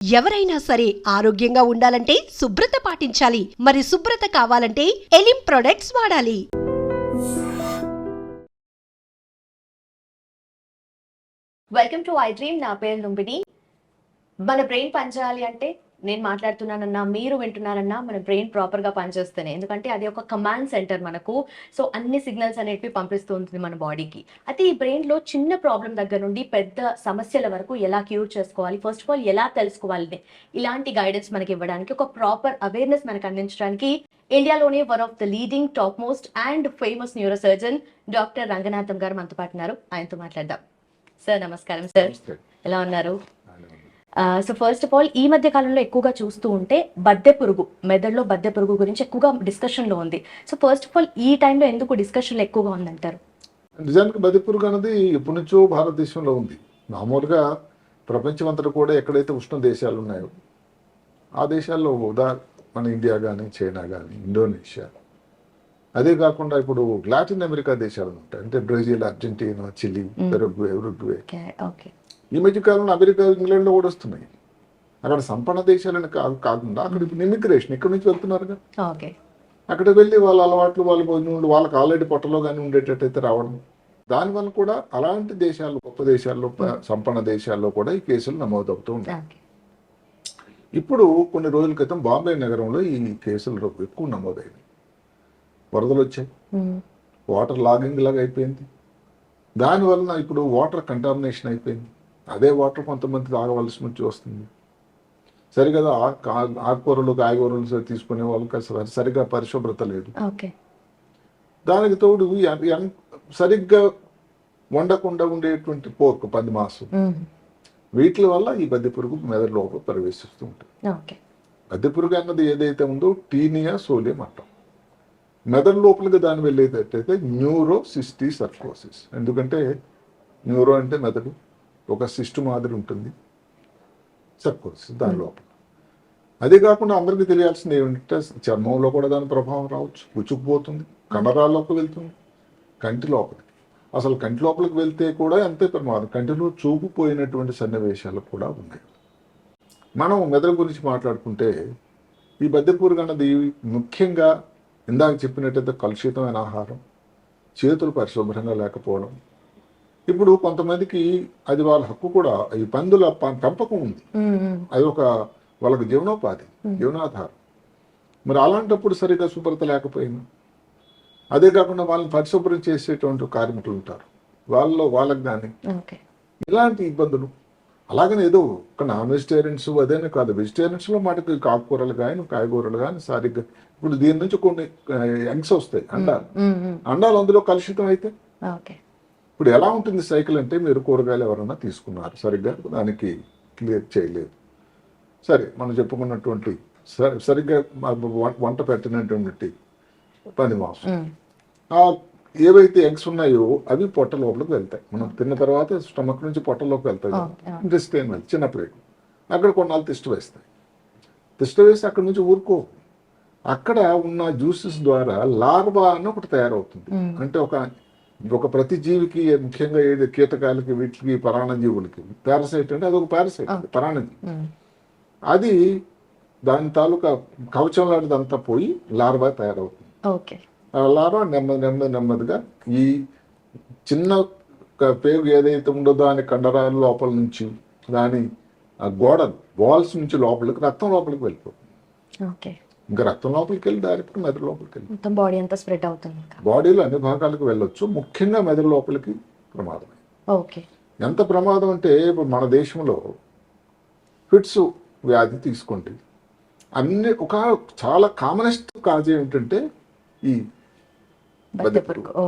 ఎవరైనా సరే ఆరోగ్యంగా ఉండాలంటే శుభ్రత పాటించాలి. మరి శుభ్రత కావాలంటే ఎలిం ప్రొడక్ట్స్ వాడాలి. Welcome to I dream. నా పేరు లుంబిని. మన బ్రెయిన్ పనిచేయాలి అంటే నేను మాట్లాడుతున్నానన్నా మీరు వింటున్నారన్నా మన బ్రెయిన్ ప్రాపర్గా పనిచేస్తేనే, ఎందుకంటే అది ఒక కమాండ్ సెంటర్ మనకు. సో అన్ని సిగ్నల్స్ అనేటివి పంపిస్తూ ఉంటుంది మన బాడీకి. అయితే ఈ బ్రెయిన్లో చిన్న ప్రాబ్లం దగ్గర నుండి పెద్ద సమస్యల వరకు ఎలా క్యూర్ చేసుకోవాలి, ఫస్ట్ ఆఫ్ ఆల్ ఎలా తెలుసుకోవాలి, ఇలాంటి గైడెన్స్ మనకి ఇవ్వడానికి, ఒక ప్రాపర్ అవేర్నెస్ మనకు అందించడానికి ఇండియాలోనే one of the leading top most and famous neuro surgeon doctor Ranganatham గారు మనతో పాటు ఉన్నారు. ఆయనతో మాట్లాడదాం. సార్ నమస్కారం. సార్ ఎలా ఉన్నారు? సో ఫస్ట్ ఆఫ్ ఆల్ ఈ మధ్య కాలంలో ఎక్కువగా చూస్తూ ఉంటే బద్దె పురుగు, మెదడులో బద్దె పురుగు గురించి ఎక్కువగా డిస్కషన్లో ఉంది. సో ఫస్ట్ ఆఫ్ ఆల్ ఈ టైంలో ఎందుకు డిస్కషన్లో ఎక్కువగా ఉందంటారు? నిజానికి బద్దె పురుగు అనేది ఎప్పటి నుంచో భారతదేశంలో ఉంది. మామూలుగా ప్రపంచం అంతటా కూడా ఎక్కడైతే ఉష్ణ దేశాలు ఉన్నాయో ఆ దేశాల్లో మన ఇండియా కానీ, చైనా కానీ, ఇండోనేషియా, అదే కాకుండా ఇప్పుడు లాటిన్ అమెరికా దేశాలు ఉంటాయి, అంటే బ్రెజిల్, అర్జెంటీనా, చిలీ, ఉరుగ్వే. ఈ మధ్య కాలంలో అమెరికా, ఇంగ్లాండ్లో కూడా వస్తున్నాయి. అక్కడ సంపన్న దేశాలని కాకుండా అక్కడ ఇప్పుడు ఇమిగ్రేషన్ ఇక్కడ నుంచి వెళ్తున్నారుగా. అక్కడికి వెళ్ళి వాళ్ళ అలవాట్లు, వాళ్ళ భోజనం, వాళ్ళకి ఆల్రెడీ పొట్టలో కానీ ఉండేటట్టయితే రావడం, దానివల్ల కూడా అలాంటి దేశాలు, గొప్ప దేశాల్లో, సంపన్న దేశాల్లో కూడా ఈ కేసులు నమోదవుతూ ఉంటాయి. ఇప్పుడు కొన్ని రోజుల క్రితం బాంబే నగరంలో ఈ కేసులు ఎక్కువ నమోదైనవి. వరదలు వచ్చాయి, వాటర్ లాగింగ్ లాగా అయిపోయింది. దానివలన ఇప్పుడు వాటర్ కంటామినేషన్ అయిపోయింది. అదే వాటర్ కొంతమంది తాగవలసి వచ్చి వస్తుంది. సరిగా ఆకుకూరలు, కాయగూరలు తీసుకునే వాళ్ళకి సరిగ్గా పరిశుభ్రత లేదు. దానికి తోడు సరిగ్గా వండకుండా ఉండేటువంటి పోర్క్, పంది మాంసం, వీటి వల్ల ఈ బద్దె పురుగు మెదడు లోపల ప్రవేశిస్తూ ఉంటుంది. బద్దె పురుగు అన్నది ఏదైతే ఉందో టీనియా సోలియం అంటాం. మెదడు లోపలికి దాన్ని వెళ్ళేటట్టయితే న్యూరోసిస్టీ సర్కోసిస్. ఎందుకంటే న్యూరో అంటే మెదడు, ఒక సిస్టు మాదిరి ఉంటుంది, సర్కోసిస్ దాని లోపల. అదే కాకుండా అందరికీ తెలియాల్సింది ఏమిటంటే చర్మంలో కూడా దాని ప్రభావం రావచ్చు, పుచ్చుకుపోతుంది, కండరాల్లోకి వెళ్తుంది, కంటి లోపలికి. అసలు కంటి లోపలికి వెళ్తే కూడా అంతే ప్రమాదం. కంటిలో చూపు పోయినటువంటి సన్నివేశాలు కూడా ఉన్నాయి. మనం మెదడు గురించి మాట్లాడుకుంటే ఈ బద్దె పురుగు అన్నది ముఖ్యంగా ఇందాక చెప్పినట్టయితే కలుషితమైన ఆహారం, చేతులు పరిశుభ్రంగా లేకపోవడం. ఇప్పుడు కొంతమందికి అది వాళ్ళ హక్కు కూడా, ఈ పందుల పెంపకం ఉంది, అది ఒక వాళ్ళకి జీవనోపాధి, జీవనాధారం. మరి అలాంటప్పుడు సరిగా శుభ్రత లేకపోయినా, అదే కాకుండా వాళ్ళని పరిశుభ్రం చేసేటువంటి కార్మికులు ఉంటారు, వాళ్ళకి కానీ ఇలాంటి ఇబ్బందులు. అలాగనే ఏదో ఒక నాన్ వెజిటేరియన్స్ అదేనే కాదు, వెజిటేరియన్స్లో మటుకు ఆకుకూరలు కానీ, కాయగూరలు కానీ సరిగ్గా. ఇప్పుడు దీని నుంచి కొన్ని ఎగ్స్ వస్తాయి, అండాలు అందులో కలుషితం అయితే ఇప్పుడు ఎలా ఉంటుంది సైకిల్ అంటే, మీరు కూరగాయలు ఎవరైనా తీసుకున్నారు, సరిగ్గా దానికి క్లియర్ చేయలేదు, సరే మనం చెప్పుకున్నటువంటి సరిగ్గా వంట పెట్టినటువంటి పంది మాంసం, ఏవైతే ఎగ్స్ ఉన్నాయో అవి పొట్ట లోపలికి వెళ్తాయి. మనం తిన్న తర్వాత స్టమక్ నుంచి పొట్టలోకి వెళ్తాయి, ఇంటెస్టైన్ వెళ్తాయి, చిన్న ప్లేట్. అక్కడ కొన్నాళ్ళు తిష్ట వేస్తాయి. తిష్ట వేసి అక్కడ నుంచి ఊరుకో, అక్కడ ఉన్న జ్యూసెస్ ద్వారా లార్వా అని ఒకటి తయారవుతుంది. అంటే ఒక ప్రతి జీవికి, ముఖ్యంగా ఏది కీటకాలకి, వీటికి, పరాణజీవులకి పారసైట్ అంటే అదొక పారసైట్, పరాణజీవి. అది దాని తాలూకా కవచం లాంటిదంతా పోయి లార్వా తయారవుతుంది. లార్వా నెమ్మదిగా ఈ చిన్న పేగు ఏదైతే ఉందో దాని కండరాల లోపల నుంచి, దాని గోడలు, వాల్స్ నుంచి లోపలికి, రక్తం లోపలికి వెళ్ళిపోతుంది. ఇంకా రక్తం లోపలికి వెళ్ళి డైరెక్ట్ మెదడు లోపలికి వెళ్ళి బాడీ అంతా స్ప్రెడ్ అవుతుంది. బాడీలో అన్ని భాగాలకు వెళ్ళొచ్చు, ముఖ్యంగా మెదడు లోపలికి ప్రమాదమే. ఎంత ప్రమాదం అంటే, ఇప్పుడు మన దేశంలో ఫిట్స్ వ్యాధి తీసుకోండి, అన్ని చాలా కామనెస్ట్ కాజ్ ఏమిటంటే ఈ బద్దె పురుగు.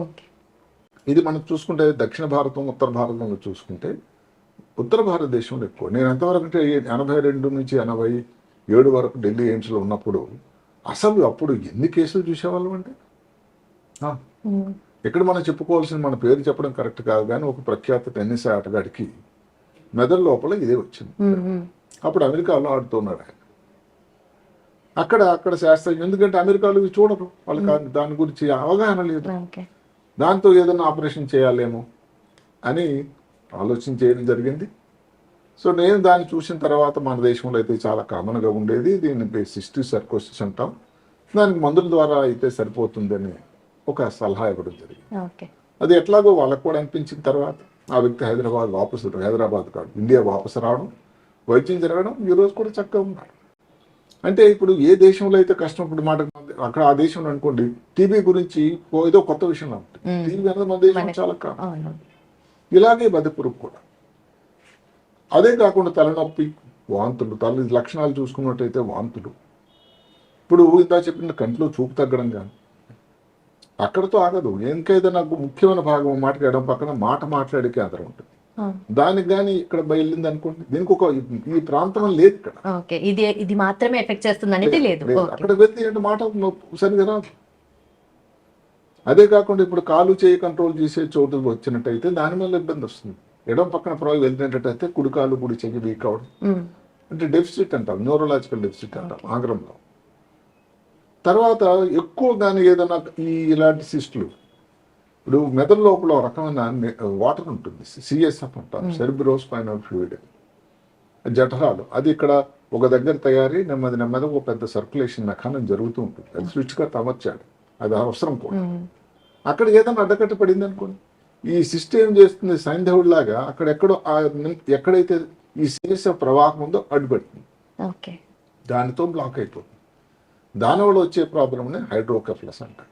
ఇది మనం చూసుకుంటే దక్షిణ భారతం, ఉత్తర భారతంలో చూసుకుంటే ఉత్తర భారతదేశంలో ఎక్కువ. నేను ఎంతవరకు అంటే 82 నుంచి 87 వరకు ఢిల్లీ ఎయిమ్స్లో ఉన్నప్పుడు అసలు అప్పుడు ఎన్ని కేసులు చూసేవాళ్ళం అంటే, ఇక్కడ మనం చెప్పుకోవాల్సింది, మన పేరు చెప్పడం కరెక్ట్ కాదు కానీ, ఒక ప్రఖ్యాత టెన్నిస్ ఆటగాడికి మెదడు లోపల ఇదే వచ్చింది. అప్పుడు అమెరికాలో ఆడుతున్నాడు ఆయన. అక్కడ శాస్త్రం, ఎందుకంటే అమెరికాలో చూడరు, వాళ్ళకి దాని గురించి అవగాహన లేదు. దాంతో ఏదైనా ఆపరేషన్ చేయాలేమో అని ఆలోచన చేయడం జరిగింది. సో నేను దాన్ని చూసిన తర్వాత మన దేశంలో అయితే చాలా కామన్గా ఉండేది, దీన్ని సిస్టిక్ సర్కోసిస్ అంటాం, దానికి మందుల ద్వారా అయితే సరిపోతుందని ఒక సలహా ఇవ్వడం జరిగింది. ఓకే. అది ఎట్లాగో వాళ్ళకు కూడా అనిపించిన తర్వాత ఆ వ్యక్తి హైదరాబాద్ కాదు ఇండియా వాపసు రావడం, వైద్యం జరగడం, ఈ రోజు కూడా చక్కగా ఉన్నారు. అంటే ఇప్పుడు ఏ దేశంలో అయితే కష్టం, ఇప్పుడు మాట అక్కడ ఆ దేశంలో అనుకోండి టీబీ గురించి ఏదో కొత్త విషయంలో ఉంటుంది, టీబీ అనేది మన దేశంలో చాలా కారణం. ఇలాగే బదిపురుగు కూడా. అదే కాకుండా తలనొప్పి, వాంతులు, తల లక్షణాలు చూసుకున్నట్టయితే వాంతులు, ఇప్పుడు ఇంత చెప్పిన కంట్లో చూపు తగ్గడం కానీ అక్కడతో ఆగదు. ఇంకైతే నాకు ముఖ్యమైన భాగం మాట్లాడడం పక్కన మాట్లాడే కేంద్రం ఉంటుంది, దానికి కానీ ఇక్కడ బయలుదేరింది అనుకోండి, దీనికి ఒక ఈ ప్రాంతం లేదు ఇక్కడ. ఓకే, ఇది మాత్రమే ఎఫెక్ట్ చేస్తుంది అనేది లేదు. అక్కడ వెళ్తే ఏంటి మాట సరిగా రాదు. అదే కాకుండా ఇప్పుడు కాలు చేయి కంట్రోల్ చేసే చోటు వచ్చినట్టయితే దాని వల్ల ఇబ్బంది వస్తుంది. ఎడం పక్కన ప్రభావం వెళ్తున్నట్టయితే కుడి కాలు కుడి చెయ్యి వీక్ అవడం, అంటే డెఫిసిట్ అంటాం, న్యూరలాజికల్ డెఫిసిట్ అంటాం ఆంగ్లంలో. తర్వాత ఎక్కువ కానీ ఏదైనా ఇలాంటి సిస్టులు, ఇప్పుడు మెదడు లోపల ఒక రకమైన వాటర్ ఉంటుంది, సిఎస్ఎఫ్ అంటాం, సెరిబ్రోస్పైనల్ ఫ్లూయిడ్, జఠరాలు. అది ఇక్కడ ఒక దగ్గర తయారీ నెమ్మదిగా ఒక పెద్ద సర్క్యులేషన్ మెకానిజం జరుగుతూ ఉంటుంది. అది స్విచ్గా అమర్చాలి, అది అవసరం కూడా. అక్కడ ఏదైనా అడ్డకట్ట పడింది అనుకోండి, ఈ సిస్టమ్ ఏం చేస్తుంది, సైంధవుడి లాగా ఎక్కడైతే ఈ సిఎస్ఎఫ్ ప్రవాహం ఉందో అడ్డుపెడుతుంది, దానితో బ్లాక్ అయిపోతుంది. దానివల్ల వచ్చే ప్రాబ్లమ్ని హైడ్రోకెఫలస్ అంటారు.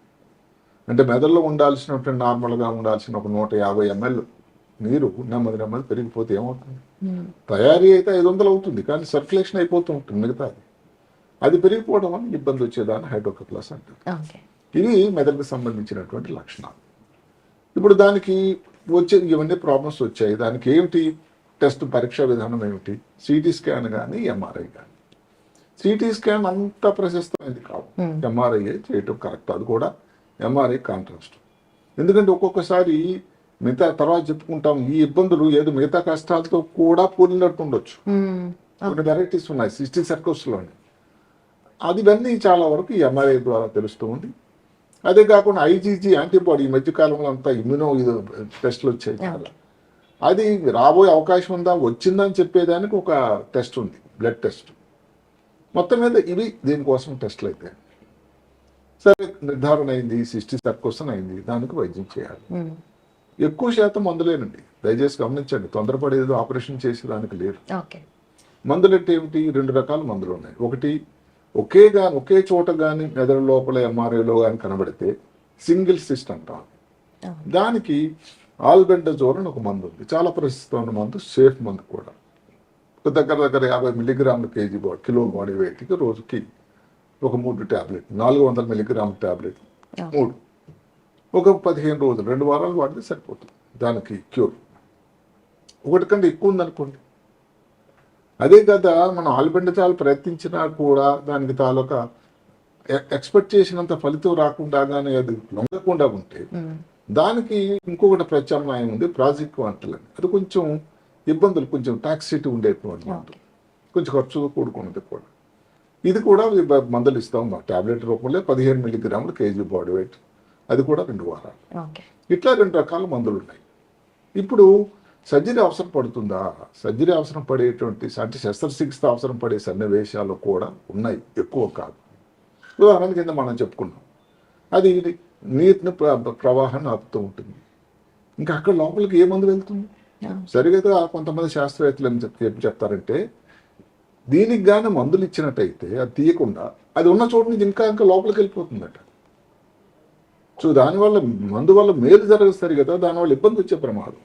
అంటే మెదడులో ఉండాల్సినటువంటి నార్మల్గా ఉండాల్సిన ఒక 150 ml నీరు నెమ్మది పెరిగిపోతే ఏమవుతుంది, తయారీ అయితే 500 అవుతుంది కానీ సర్క్యులేషన్ అయిపోతూ ఉంటుంది మిగతాది. అది పెరిగిపోవడం వల్ల ఇబ్బంది వచ్చేదాన్ని హైడ్రోకెఫలస్ అంటారు. ఇవి మెదడుకు సంబంధించినటువంటి లక్షణాలు. ఇప్పుడు దానికి ఇవన్నీ ప్రాబ్లమ్స్ వచ్చాయి. దానికి ఏమిటి టెస్ట్ పరీక్షా విధానం ఏమిటి, సిటీ స్కాన్ కానీ ఎంఆర్ఐ కానీ. సిటీ స్కాన్ అంత ప్రశస్తమైంది కాదు, ఎంఆర్ఐ చేయటం కరెక్ట్. అది కూడా ఎంఆర్ఐ కాంట్రాస్ట్. ఎందుకంటే ఒక్కొక్కసారి మిగతా తర్వాత చెప్పుకుంటాం, ఈ ఇబ్బందులు ఏదో మిగతా కష్టాలతో కూడా పోలినట్టు ఉండొచ్చు. కొన్ని వెరైటీస్ ఉన్నాయి సిస్టిక్ సర్కోసిస్లోని, అది ఇవన్నీ చాలా వరకు ఈ ఎంఆర్ఐ ద్వారా తెలుస్తూ ఉంది. అదే కాకుండా ఐజీజీ యాంటీబాడీ, ఈ మధ్యకాలంలో అంతా ఇమ్యూనో టెస్ట్లు వచ్చాయి చాలా, అది రాబోయే అవకాశం ఉందా, వచ్చిందని చెప్పేదానికి ఒక టెస్ట్ ఉంది, బ్లడ్ టెస్ట్. మొత్తం మీద ఇవి దీనికోసం టెస్ట్లు అయితే సరే నిర్ధారణ అయింది, సిస్టిక్ సర్కోసిస్ అయింది, దానికి వైద్యం చేయాలి. ఎక్కువ శాతం మందులేనండి, దయచేసి గమనించండి, తొందరపడేది ఆపరేషన్ చేసేదానికి లేదు. మందులు అంటే ఏమిటి, 2 రకాల మందులు ఉన్నాయి. ఒకటి ఒకే చోట కానీ మెదడు లోపల ఎంఆర్ఐలో కానీ కనబడితే సింగిల్ సిస్ట్ అంటాం. దానికి ఆల్బెండజోల్ అని ఒక మందు ఉంది, చాలా ప్రసిద్ధమైన మందు, సేఫ్ మందు కూడా. దగ్గర 50 mg kg కిలో బాడీ వెయిట్కి రోజుకి ఒక 3 ట్యాబ్లెట్, 400 mg ట్యాబ్లెట్ 3, ఒక 15 రోజులు 2 వారాలు వాడితే సరిపోతుంది దానికి క్యూర్. ఒకటి కంటే ఎక్కువ ఉందనుకోండి, అదే కదా మనం ఆల్బెండజాల్ ప్రయత్నించినా కూడా దానికి తాలూకా ఎక్స్పెక్ట్ చేసినంత ఫలితం రాకుండా కానీ అది లొంగకుండా ఉంటే దానికి ఇంకొకటి ప్రత్యామ్నాయం ఉంది, ప్రాజిక్వాంటల్ అని. అది కొంచెం ఇబ్బందులు, కొంచెం టాక్సిటీ ఉండేటువంటి మందు, కొంచెం ఖర్చు కూడుకున్నది కూడా. ఇది కూడా మందులు ఇస్తాం టాబ్లెట్ రూపంలో 15 mg kg బాడీ వెయిట్, అది కూడా 2 వారాలు. ఇట్లా 2 రకాల మందులు ఉన్నాయి. ఇప్పుడు సర్జరీ అవసరం పడుతుందా, సర్జరీ అవసరం పడేటువంటి అంటే శస్త్రచికిత్స అవసరం పడే సన్నివేశాలు కూడా ఉన్నాయి, ఎక్కువ కాదు. ఉదాహరణ కింద మనం చెప్పుకున్నాం, అది నీటిని ప్రవాహాన్ని ఆపుతూ ఉంటుంది. ఇంకా అక్కడ లోపలికి ఏ మందు వెళ్తుంది, సరిగ్గా కొంతమంది శాస్త్రవేత్తలు ఏం చెప్తారంటే, దీనికి కానీ మందులు ఇచ్చినట్టయితే అది తీయకుండా అది ఉన్న చోటు నుంచి ఇంకా లోపలికి వెళ్ళిపోతుందట. సో దానివల్ల మందు వల్ల మేలు జరగదు కదా, దానివల్ల ఇబ్బంది వచ్చే ప్రమాదం,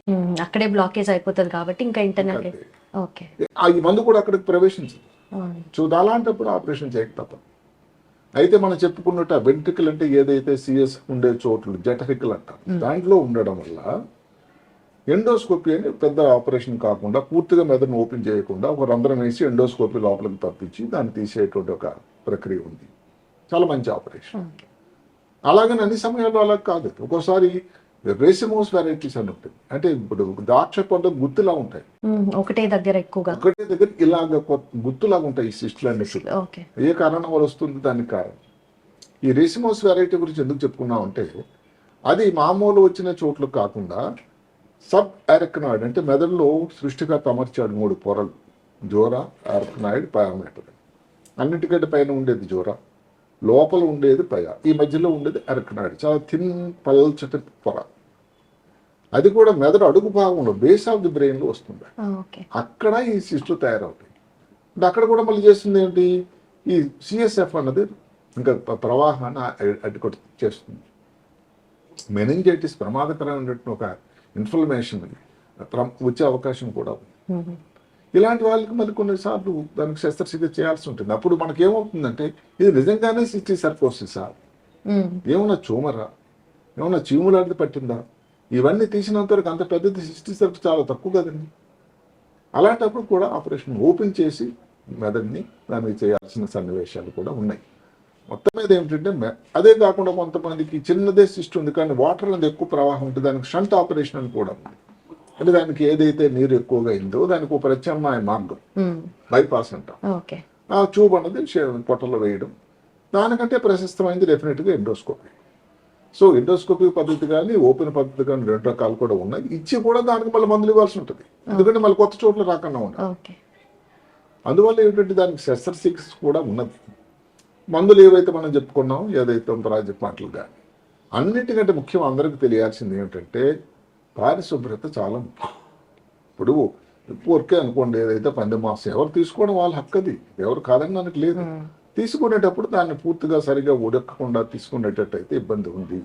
అక్కడే బ్లాకేజ్ అయిపోతుంది కాబట్టి ఇంకా ఇంటర్నల్ ఈ మందు కూడా అక్కడికి ప్రవేశించదు. సో అలాంటప్పుడు ఆపరేషన్ చేయక తప్పదు. అయితే మనం చెప్పుకున్నట్టు వెంట్రికల్ అంటే ఏదైతే సిఎస్ ఉండే చోట్లు జఠరికల్ అంటారు, దాంట్లో ఉండడం వల్ల ఎండోస్కోపీ అని పెద్ద ఆపరేషన్ కాకుండా పూర్తిగా మెదడును ఓపెన్ చేయకుండా ఒక రంధ్రం వేసి ఎండోస్కోపీ లోపలికి తప్పించి దాన్ని తీసేటువంటి ఒక ప్రక్రియ ఉంది, చాలా మంచి ఆపరేషన్. అలాగని అన్ని సమయాల్లో అలా కాదు, ఒక్కోసారి రేసిమోస్ వెరైటీస్ అని ఉంటుంది, అంటే ఇప్పుడు ద్రాక్ష పండు గుత్తులా ఉంటాయి, ఒకటే దగ్గర ఇలాగ గుత్తులాగా ఉంటాయి ఈ సిస్టులు అన్ని. ఏ కారణం వల్ల వస్తుంది, దానికి కారణం. ఈ రేసిమోస్ వెరైటీ గురించి ఎందుకు చెప్పుకున్నాం అంటే, అది మామూలు వచ్చిన చోట్ల కాకుండా సబ్ అరెక్నాయిడ్ అంటే మెదడులో సృష్టికర్త అమర్చాడు 3 పొరలు, జోరా, అరెక్నాయిడ్, పయామీటర్. అన్నిటికంటే పైన ఉండేది జోరా, లోపల ఉండేది పయ, ఈ మధ్యలో ఉండేది అరెక్నాయిడ్, చాలా థిన్ పల్చటి పొర. అది కూడా మెదడు అడుగు భాగంలో బేస్ ఆఫ్ ది బ్రెయిన్లో వస్తుంది. ఓకే. అక్కడ ఈ సిస్టులు తయారవుతాయి. అంటే అక్కడ కూడా మళ్ళీ చేస్తుంది ఏంటి, ఈ సిఎస్ఎఫ్ అన్నది ఇంకా ప్రవాహాన్ని అడ్డుకొట్టు చేస్తుంది. మెనింజైటిస్ ప్రమాదకరమైనటువంటి ఒక ఇన్ఫ్లమేషన్ వచ్చే అవకాశం కూడా ఉంది. ఇలాంటి వాళ్ళకి మళ్ళీ కొన్నిసార్లు దానికి శస్త్రచికిత్స చేయాల్సి ఉంటుంది. అప్పుడు మనకి ఏమవుతుందంటే ఇది నిజంగానే సిస్టిక్ సర్కోసిసా, ఏమన్నా ట్యూమరా, ఏమన్నా చీములాంటిది పట్టిందా, ఇవన్నీ తీసినంత వరకు అంత పెద్దది సిస్టిక్ సర్కోసిస్ చాలా తక్కువ కదండి. అలాంటప్పుడు కూడా ఆపరేషన్ ఓపెన్ చేసి మెదడుని దానికి చేయాల్సిన సన్నివేశాలు కూడా ఉన్నాయి. మొత్తం మీద ఏమిటంటే అదే కాకుండా కొంతమందికి చిన్నదే సిస్ట్ ఉంది కానీ వాటర్ అనేది ఎక్కువ ప్రవాహం ఉంటుంది, దానికి షంట్ ఆపరేషన్ అని కూడా ఉంది. అంటే దానికి ఏదైతే నీరు ఎక్కువగా అయిందో దానికి ఒక ప్రత్యామ్నాయ మార్గం, బైపాస్ అంటాం. ఆ ట్యూబ్ అన్నది పొట్టలో వేయడం. దానికంటే ప్రశస్తమైంది డెఫినెట్గా ఎండోస్కోపీ. సో ఎండోస్కోపీ పద్ధతి కానీ ఓపెన్ పద్ధతి కానీ 2 రకాలు కూడా ఉన్నాయి. ఇచ్చి కూడా దానికి మళ్ళీ మందులు ఇవ్వాల్సి ఉంటుంది, ఎందుకంటే మళ్ళీ కొత్త చోట్ల రాకుండా ఉండాలి. అందువల్ల ఏమిటంటే దానికి శస్త్రచికిత్స కూడా ఉన్నది. మందులు ఏవైతే మనం చెప్పుకున్నాం, ఏదైతే ప్రాజెక్ట్ మాటలు కానీ, అన్నిటికంటే ముఖ్యం అందరికీ తెలియాల్సింది ఏమిటంటే పారిశుభ్రత చాలా ముఖ్యం. ఇప్పుడు ఊరికే అనుకోండి, ఏదైతే పంది మాంసం ఎవరు తీసుకోవడం వాళ్ళ హక్కది, ఎవరు కాదని మనకు లేదు. తీసుకునేటప్పుడు దాన్ని పూర్తిగా సరిగా ఉడకకుండా తీసుకునేటట్టయితే ఇబ్బంది ఉంది.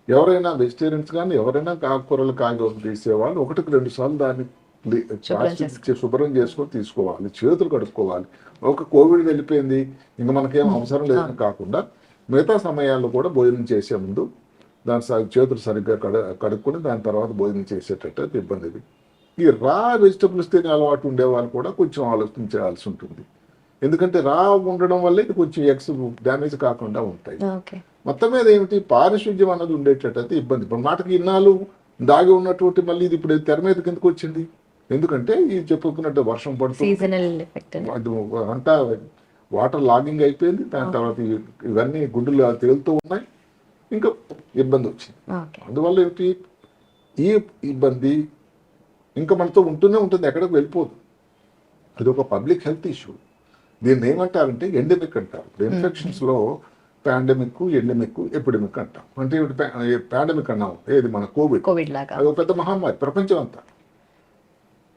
ఎవరైనా వెజిటేరియన్స్ కానీ ఎవరైనా ఆకుకూరలు కాయగూరలు తీసేవాళ్ళు 1-2 సార్లు దాన్ని శుభ్రం చేసుకొని తీసుకోవాలి, చేతులు కడుక్కోవాలి. ఒక కోవిడ్ వెళ్ళిపోయింది ఇంకా మనకేం అవసరం లేదని కాకుండా మిగతా సమయాల్లో కూడా భోజనం చేసే ముందు దాని చేతులు సరిగ్గా కడుక్కొని దాని తర్వాత భోజనం చేసేటట్టు ఇబ్బంది. ఈ రా వెజిటబుల్స్ తినే అలవాటు ఉండే వాళ్ళు కూడా కొంచెం ఆలోచించాల్సి ఉంటుంది, ఎందుకంటే రా ఉండడం వల్ల ఇది కొంచెం ఎగ్స్ డ్యామేజ్ కాకుండా ఉంటాయి. మొత్తం మీద ఏమిటి, పారిశుద్ధ్యం అన్నది ఉండేటట్టయితే ఇబ్బంది. ఇప్పుడు మాటకి ఇన్నాళ్ళు దాగి ఉన్నటువంటి మళ్ళీ ఇది ఇప్పుడు తెర మీద కిందకు వచ్చింది, ఎందుకంటే ఇది చెప్పుకున్నట్టు వర్షం పడుతుంది, అంతా వాటర్ లాగింగ్ అయిపోయింది. దాని తర్వాత ఇవన్నీ గుడ్డులు తేలుతూ ఉన్నాయి, ఇంకా ఇబ్బంది వచ్చింది. అందువల్ల ఏమిటి, ఈ ఇబ్బంది ఇంకా మనతో ఉంటూనే ఉంటుంది, ఎక్కడికి వెళ్ళిపోదు. ఇది ఒక పబ్లిక్ హెల్త్ ఇష్యూ. దీన్ని ఏమంటారంటే ఎండమిక్ అంటారు. ఇన్ఫెక్షన్స్లో పాండమిక్, ఎండమిక్, ఎపిడమిక్ అంటాం. అంటే పాండమిక్ అన్నాం ఏది మన కోవిడ్ లాగా, అది ఒక పెద్ద మహమ్మారి ప్రపంచం అంతా.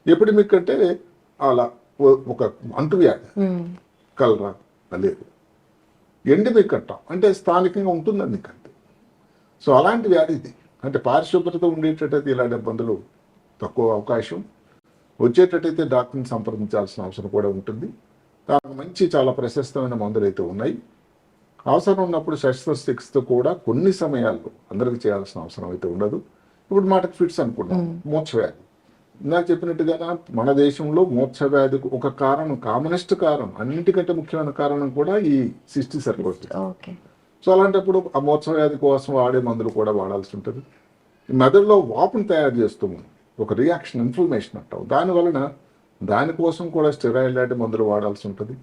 ఎపిడమిక్ అంటే అలా ఒక అంటువ్యాధి, కలరా లేదు. ఎండమిక్ అంటాం అంటే స్థానికంగా ఉంటుందని అంతే. సో అలాంటి వ్యాధి ఇది. అంటే పారిశుభ్రత ఉండేటట్టయితే ఇలాంటి ఇబ్బందులు తక్కువ అవకాశం. వచ్చేటట్టయితే డాక్టర్ని సంప్రదించాల్సిన అవసరం కూడా ఉంటుంది. దానికి మంచి చాలా ప్రశస్తమైన మందులు అయితే ఉన్నాయి. అవసరం ఉన్నప్పుడు శస్త్రచికిత్స కూడా కొన్ని సమయాల్లో అందరికి చేయాల్సిన అవసరం అయితే ఉండదు. ఇప్పుడు మాటకు ఫిట్స్ అనుకున్నాం, మూర్ఛవ్యాధి. నాకు చెప్పినట్టుగా మన దేశంలో మూర్ఛవ్యాధికి ఒక కారణం, కామనెస్ట్ కారణం, అన్నిటికంటే ముఖ్యమైన కారణం కూడా ఈ సిస్టిక్ సర్కోసిస్. సో అలాంటప్పుడు ఆ మూర్ఛవ్యాధి కోసం వాడే మందులు కూడా వాడాల్సి ఉంటుంది. మెదడులో వాపును తయారు చేస్తుంది, ఒక రియాక్షన్, ఇన్ఫ్లమేషన్ అంటాం. దానికోసం కూడా స్టెరాయిడ్ లాంటి మందులు వాడాల్సి ఉంటుంది.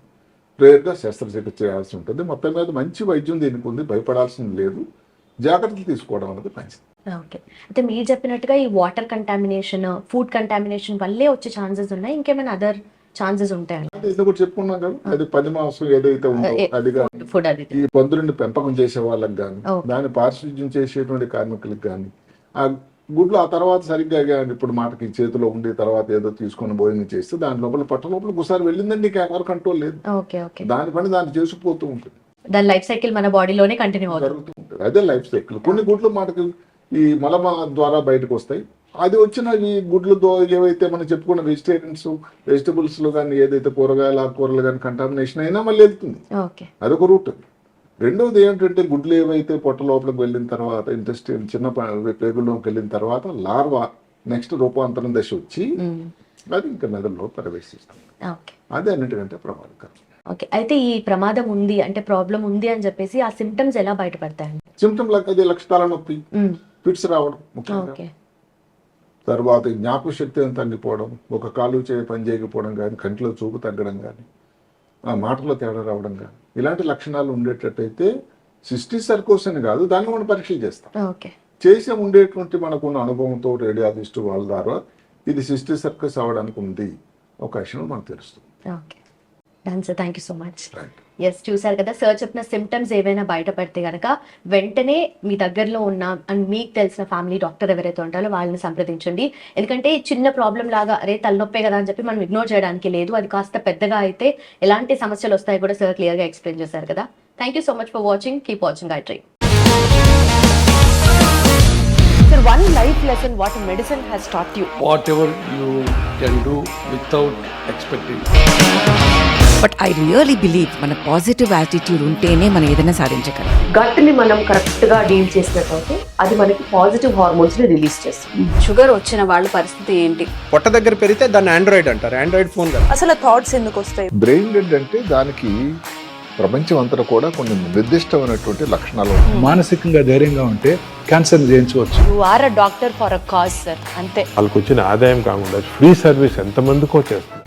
రేర్గా శస్త్రచికిత్స చేయాల్సి ఉంటుంది. మొత్తం మీద మంచి వైద్యం దీనికి ఉంది, భయపడాల్సింది లేదు. జాగ్రత్తలు తీసుకోవడం అనేది మంచిది. ఓకే. అయితే మీరు చెప్పినట్టుగా ఈ వాటర్ కంటామినేషన్, ఫుడ్ కంటామినేషన్ వల్లే వచ్చే ఛాన్సెస్ ఉన్నాయి, ఇంకేమైనా అదర్ ఛాన్సెస్ ఉంటాయండి? ఇది కూడా చెప్పుకున్నాం కదా, అది పంది మాంసం ఏదైతే ఉందో అది కానీ, ఈ పందులని పెంపకం చేసే వాళ్ళకి కానీ, దాన్ని పారిశుద్ధ్యం చేసేటువంటి కార్మికులకు కానీ, ఆ గుడ్లు ఆ తర్వాత సరిగ్గా ఇప్పుడు మాటకి చేతిలో ఉండి తర్వాత ఏదో తీసుకొని భోజనం చేస్తే దాని లోపల పట్ట లోపల ఒకసారి వెళ్ళిందండి, ఎవరు కంట్రోల్ లేదు. దాని పని దాన్ని చేసిపోతూ ఉంటుంది. దాని లైఫ్ సైకిల్ మన బాడీలోనే కంటిన్యూ జరుగుతూ ఉంటుంది. అదే లైఫ్ సైకిల్. కొన్ని గుడ్లు మాటకి ఈ మలమ ద్వారా బయటకు వస్తాయి. అది వచ్చిన ఈ గుడ్లు ఏవైతే మనం చెప్పుకున్న వెజిటబుల్స్ లో కానీ ఏదైతే కూరగాయలు ఆకుకూరలు కానీ కంటామినేషన్ అయినా మళ్ళీ వెళ్తుంది. అదొక రూట్. రెండవది ఏంటంటే గుడ్లు ఏవైతే పొట్ట లోపలికి వెళ్ళిన తర్వాత ఇంటెస్టైన్ చిన్న పేగుల్లోకి వెళ్ళిన తర్వాత లార్వా నెక్స్ట్ రూపాంతరం దశ వచ్చి అది ఇంకా మెదడులో ప్రవేశిస్తుంది. అదే అన్నిటికంటే ప్రమాదకరం. ఓకే. అయితే ఈ ప్రమాదం ఉంది అంటే ప్రాబ్లం ఉంది అని చెప్పేసి ఆ సిమ్టమ్స్ ఎలా బయటపడతాయండి? సిమ్టమ్ అదే లక్షణాల నొప్పి, ఫిట్స్ రావడం ముఖ్యంగా, తర్వాత జ్ఞాపక శక్తి తగ్గిపోవడం, ఒక కాలు చేయి పని చేయకపోవడం కానీ, కంటిలో చూపు తగ్గడం కానీ, మాటలో తేడా రావడం కానీ, ఇలాంటి లక్షణాలు ఉండేటట్టయితే సిస్టిక్ సర్కోసిస్ అని కాదు, దాన్ని మనం పరీక్షలు చేస్తాం. చేసే ఉండేటువంటి మనకున్న అనుభవంతో రేడియాలజిస్ట్ వాళ్ళ ద్వారా ఇది సిస్టర్ సర్కస్ అవ్వడానికి ఉంది అవకాశం మనకు తెలుస్తుంది. Okay done sir, thank you so much. Right. Yes, చూసారు కదా సార్ చెప్పిన సిమ్టమ్స్ ఏవైనా బయటపడితే కనుక వెంటనే మీ దగ్గరలో ఉన్న అండ్ మీకు తెలిసిన ఫ్యామిలీ డాక్టర్ ఎవరైతే ఉంటారో వాళ్ళని సంప్రదించండి. ఎందుకంటే చిన్న ప్రాబ్లం లాగా అరే తలనొప్పే కదా అని చెప్పి మనం ఇగ్నోర్ చేయడానికి లేదు. అది కాస్త పెద్దగా అయితే ఎలాంటి సమస్యలు వస్తాయో కూడా సార్ క్లియర్గా ఎక్స్ప్లెయిన్ చేశారు కదా. Thank you so much for watching. Keep watching iDream. Sir, one life lesson what medicine has taught you. Whatever you can do without expecting. But I really believe మన పాజిటివ్ యాటిట్యూడ్ ఉంటేనే మనం ఏదైనా సాధించగలం. గట్ని మనం correct గా deal చేసినట్లయితే అది మనకి పాజిటివ్ హార్మోన్స్ ని రిలీజ్ చేస్తుంది. షుగర్ వచ్చిన వాళ్ళ పరిస్థితి ఏంటి? పొట్ట దగ్గర పెరిగితే దాన్ని ఆండ్రాయిడ్ అంటారు, ఆండ్రాయిడ్ ఫోన్ కదా. అసలు థాట్స్ ఎందుకు వస్తాయి? బ్రెయిన్ డెడ్ అంటే దానికి ప్రపంచం అంతా కూడా కొన్ని నిర్దిష్టమైనటువంటి లక్షణాలు ఉన్నాయి. మానసికంగా ధైర్యంగా ఉంటే క్యాన్సర్ జయించవచ్చు. You are a doctor for a cause sir, అంతే. వాళ్ళకు వచ్చిన ఆదాయం కాకుండా ఫ్రీ సర్వీస్ ఎంతమందికో చేస్తుంది.